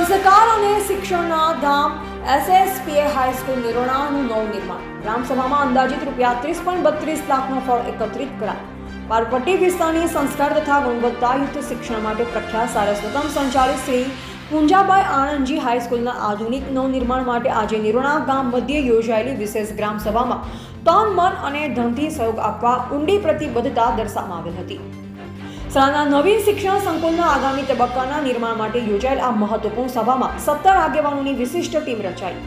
સંસ્કાર અને શિક્ષણના ધામ એસએસપીએ હાઈસ્કૂલ નિરોણાનું નવનિર્માણ. ગ્રામસભામાં અંદાજિત ₹30.32 લાખનો ફળ એકત્રિત કરાયો. પારપટ્ટી વિસ્તારની સંસ્કાર તથા ગુણવત્તાયુક્ત શિક્ષણ માટે પ્રખ્યાત સારસ્વતમ સંચાલિત શ્રી પૂંજાબાઈ આણંદજી હાઈસ્કૂલના આધુનિક નવનિર્માણ માટે આજે નિરોણા ગામ મધ્યે યોજાયેલી વિશેષ ગ્રામસભામાં તન મન અને ધનથી સહયોગ આપવા ઊંડી પ્રતિબદ્ધતા દર્શાવવામાં આવી હતી. શાળાના નવીન શિક્ષણ સંકુલના આગામી તબક્કાના નિર્માણ માટે યોજાયેલ આ મહત્વપૂર્ણ સભામાં 17 આગેવાનોની વિશિષ્ટ ટીમ રચાઈ.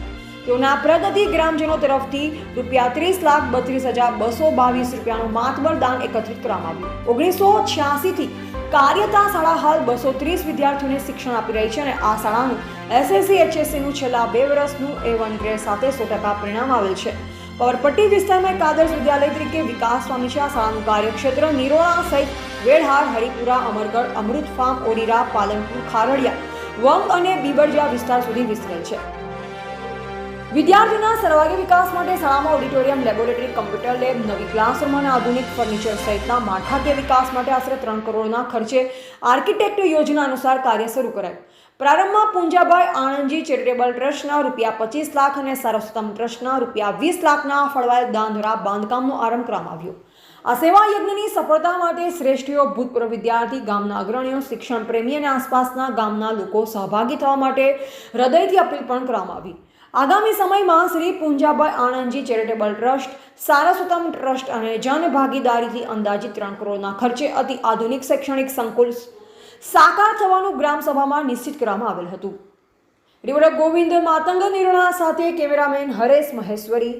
તેઓના પ્રગતિ ગ્રામજનો તરફથી ₹30,32,222 માતબર દાન એકત્રિત કરવામાં આવ્યું. 1986 થી કાર્યરત શાળા હાલ 230 વિદ્યાર્થીઓને શિક્ષણ આપી રહી છે અને આ શાળાનું એસએસસી એચએસસીનું છેલ્લા 2 વર્ષનું A1 ગ્રેડ સાથે 100% પરિણામ આવેલ છે. પાવરપટ્ટી વિસ્તારમાં એક આદર્શ વિદ્યાલય તરીકે વિકાસ પામી છે. આ શાળાનું કાર્યક્ષેત્ર નિરોણા સહિત વેળહાર, હરિપુરા, અમરગઢ, અમૃત ફાર્મ, ઓડીરા, પાલનપુર, ખારડિયા, વંગ અને બીબરજા વિસ્તાર સુધી વિસ્તરેલ છે. વિદ્યાર્થીઓના સર્વાંગી વિકાસ માટે શાળામાં ઓડિટોરિયમ, લેબોરેટરી, કમ્પ્યુટર લેબ, નવી ક્લાસરૂમ અને આધુનિક ફર્નિચર સહિતના માળખાકીય વિકાસ માટે આશરે 3 કરોડના ખર્ચે આર્કિટેક્ટ યોજના અનુસાર કાર્ય શરૂ કરાયું. પ્રારંભમાં પૂંજાબાઈ આણંદજી ચેરિટેબલ ટ્રસ્ટના ₹25 લાખ અને સારસ્વતમ ટ્રસ્ટના ₹20 લાખના ફળવાયેલ દાન દ્વારા બાંધકામનો આરંભ કરવામાં આવ્યો. આ સેવા યજ્ઞની સફળતા માટે શ્રેષ્ઠીઓ, ભૂતપૂર્વ વિદ્યાર્થી, ગામના અગ્રણીઓ, શિક્ષણ પ્રેમી અને આસપાસના ગામના લોકો સહભાગી થવા માટે હૃદયથી અપીલ પણ કરવામાં આવી. આગામી સમયમાં Shri પૂંજાબાઈ Anandji charitable trust, Saraswatam trust અને જનભાગીદારીથી અંદાજિત 3 કરોડના ખર્ચે અતિ આધુનિક શૈક્ષણિક સંકુલ સાકાર થવાનું ગ્રામસભામાં નિશ્ચિત કરવામાં આવેલ હતું. રિપોર્ટર ગોવિંદ માતંગ, નિરોણા સાથે કેમેરામેન હરેશ મહેશ્વરી.